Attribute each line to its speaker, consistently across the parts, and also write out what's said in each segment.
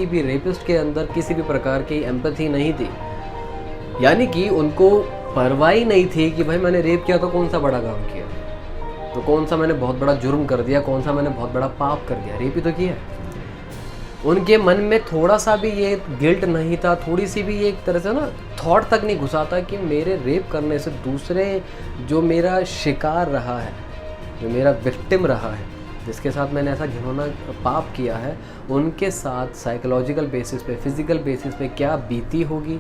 Speaker 1: किसी भी रेपिस्ट के अंदर किसी भी प्रकार की एम्पैथी नहीं थी। यानी कि उनको परवाह ही नहीं थी कि भाई मैंने रेप किया तो कौन सा बड़ा काम किया, तो कौन सा मैंने बहुत बड़ा जुर्म कर दिया, कौन सा मैंने बहुत बड़ा पाप कर दिया, रेप ही तो किया। उनके मन में थोड़ा सा भी ये गिल्ट नहीं था, थोड़ी सी भी ये एक तरह से ना थॉट तक नहीं घुसा था कि मेरे रेप करने से दूसरे जो मेरा शिकार रहा है, जो मेरा विक्टिम रहा है, जिसके साथ मैंने ऐसा घिनौना पाप किया है, उनके साथ साइकोलॉजिकल बेसिस पे, फिजिकल बेसिस पे क्या बीती होगी,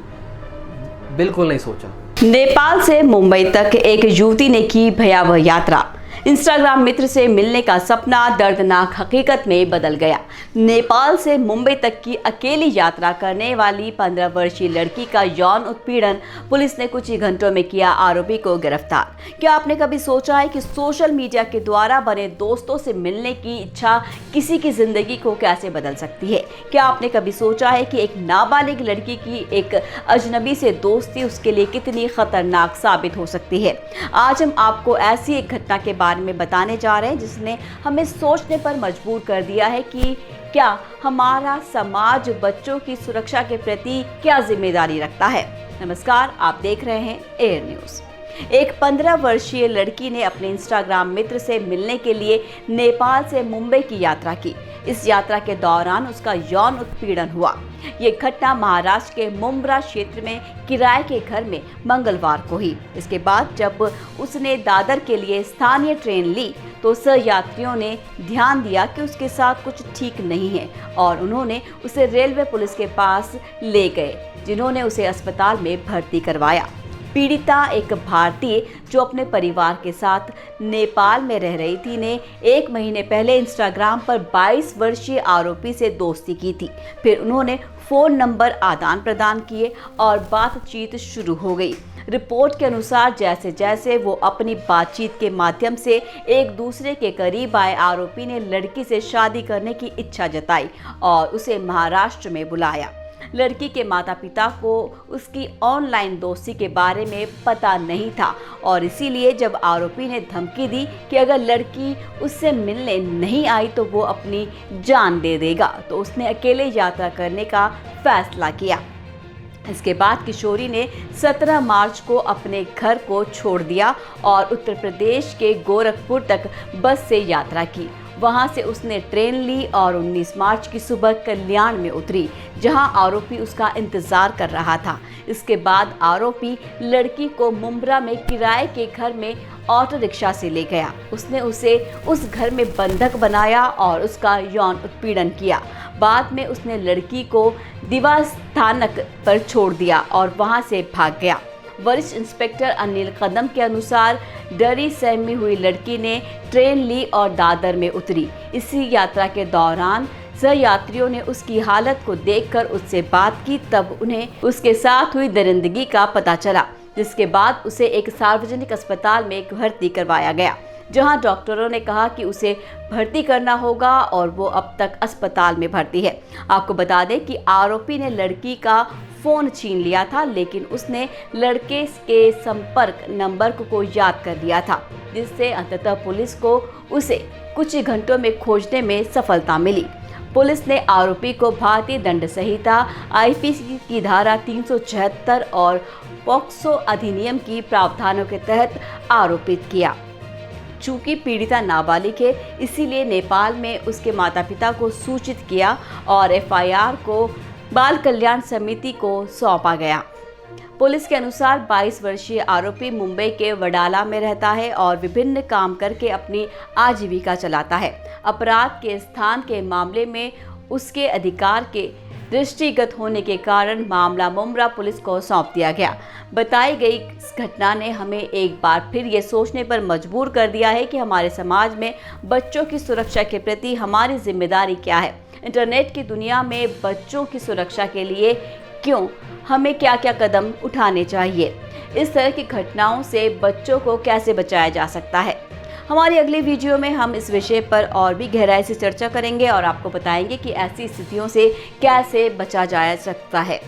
Speaker 1: बिल्कुल नहीं सोचा।
Speaker 2: नेपाल से मुंबई तक एक युवती ने की भयावह यात्रा। इंस्टाग्राम मित्र से मिलने का सपना दर्दनाक हकीकत में बदल गया। नेपाल से मुंबई तक की अकेली यात्रा करने वाली 15 वर्षीय लड़की का यौन उत्पीड़न पुलिस ने कुछ ही घंटों में किया आरोपी को गिरफ्तार। क्या आपने कभी सोचा है कि सोशल मीडिया के द्वारा बने दोस्तों से मिलने की इच्छा किसी की जिंदगी को कैसे बदल सकती है? क्या आपने कभी सोचा है कि एक नाबालिग लड़की की एक अजनबी से दोस्ती उसके लिए कितनी खतरनाक साबित हो सकती है? आज हम आपको ऐसी एक घटना के बारे में बताने जा रहे हैं जिसने हमें सोचने पर मजबूर कर दिया है कि क्या हमारा समाज बच्चों की सुरक्षा के प्रति क्या जिम्मेदारी रखता है। नमस्कार, आप देख रहे हैं एयर न्यूज़। एक 15 वर्षीय लड़की ने अपने इंस्टाग्राम मित्र से मिलने के लिए नेपाल से मुंबई की यात्रा की। इस यात्रा के दौरान उसका यौन उत्पीड़न हुआ। ये घटना महाराष्ट्र के मुंब्रा क्षेत्र में किराए के घर में मंगलवार को हुई। इसके बाद जब उसने दादर के लिए स्थानीय ट्रेन ली तो सहयात्रियों ने ध्यान दिया कि उसके साथ कुछ ठीक नहीं है और उन्होंने उसे रेलवे पुलिस के पास ले गए, जिन्होंने उसे अस्पताल में भर्ती करवाया। पीड़िता एक भारतीय जो अपने परिवार के साथ नेपाल में रह रही थी ने 1 महीने पहले इंस्टाग्राम पर 22 वर्षीय आरोपी से दोस्ती की थी। फिर उन्होंने फ़ोन नंबर आदान प्रदान किए और बातचीत शुरू हो गई। रिपोर्ट के अनुसार जैसे जैसे वो अपनी बातचीत के माध्यम से एक दूसरे के करीब आए, आरोपी ने लड़की से शादी करने की इच्छा जताई और उसे महाराष्ट्र में बुलाया। लड़की के माता पिता को उसकी ऑनलाइन दोस्ती के बारे में पता नहीं था और इसीलिए जब आरोपी ने धमकी दी कि अगर लड़की उससे मिलने नहीं आई तो वो अपनी जान दे देगा, तो उसने अकेले यात्रा करने का फैसला किया। इसके बाद किशोरी ने 17 मार्च को अपने घर को छोड़ दिया और उत्तर प्रदेश के गोरखपुर तक बस से यात्रा की। वहां से उसने ट्रेन ली और 19 मार्च की सुबह कल्याण में उतरी, जहां आरोपी उसका इंतजार कर रहा था। इसके बाद आरोपी लड़की को मुंब्रा में किराए के घर में ऑटो रिक्शा से ले गया। उसने उसे उस घर में बंधक बनाया और उसका यौन उत्पीड़न किया। बाद में उसने लड़की को दिवा स्थानक पर छोड़ दिया और वहां से भाग गया। वरिष्ठ इंस्पेक्टर अनिल कदम के अनुसार डरी सहमी हुई लड़की ने ट्रेन ली और दादर में उतरी। इसी यात्रा के दौरान सहयात्रियों ने उसकी हालत को देखकर उससे बात की, तब उन्हें उसके साथ हुई दरिंदगी का पता चला, जिसके बाद उसे एक सार्वजनिक अस्पताल में भर्ती करवाया गया, जहां डॉक्टरों ने कहा कि उसे भर्ती करना होगा और वो अब तक अस्पताल में भर्ती है। आपको बता दें कि आरोपी ने लड़की का फ़ोन छीन लिया था, लेकिन उसने लड़के के संपर्क नंबर को याद कर लिया था, जिससे अंततः पुलिस को उसे कुछ ही घंटों में खोजने में सफलता मिली। पुलिस ने आरोपी को भारतीय दंड संहिता आईपीसी की धारा 376 और पॉक्सो अधिनियम की प्रावधानों के तहत आरोपित किया। चूंकि पीड़िता नाबालिग है, इसीलिए नेपाल में उसके माता पिता को सूचित किया और एफआईआर को बाल कल्याण समिति को सौंपा गया। पुलिस के अनुसार 22 वर्षीय आरोपी मुंबई के वडाला में रहता है और विभिन्न काम करके अपनी आजीविका चलाता है। अपराध के स्थान के मामले में उसके अधिकार के दृष्टिगत होने के कारण मामला मुंब्रा पुलिस को सौंप दिया गया। बताई गई इस घटना ने हमें एक बार फिर ये सोचने पर मजबूर कर दिया है कि हमारे समाज में बच्चों की सुरक्षा के प्रति हमारी जिम्मेदारी क्या है। इंटरनेट की दुनिया में बच्चों की सुरक्षा के लिए क्यों हमें क्या क्या कदम उठाने चाहिए, इस तरह की घटनाओं से बच्चों को कैसे बचाया जा सकता है। हमारी अगली वीडियो में हम इस विषय पर और भी गहराई से चर्चा करेंगे और आपको बताएंगे कि ऐसी स्थितियों से कैसे बचा जा सकता है।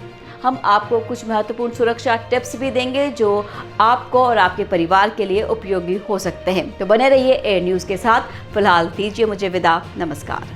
Speaker 2: हम आपको कुछ महत्वपूर्ण सुरक्षा टिप्स भी देंगे जो आपको और आपके परिवार के लिए उपयोगी हो सकते हैं। तो बने रहिए एयर न्यूज़ के साथ। फिलहाल दीजिए मुझे विदा। नमस्कार।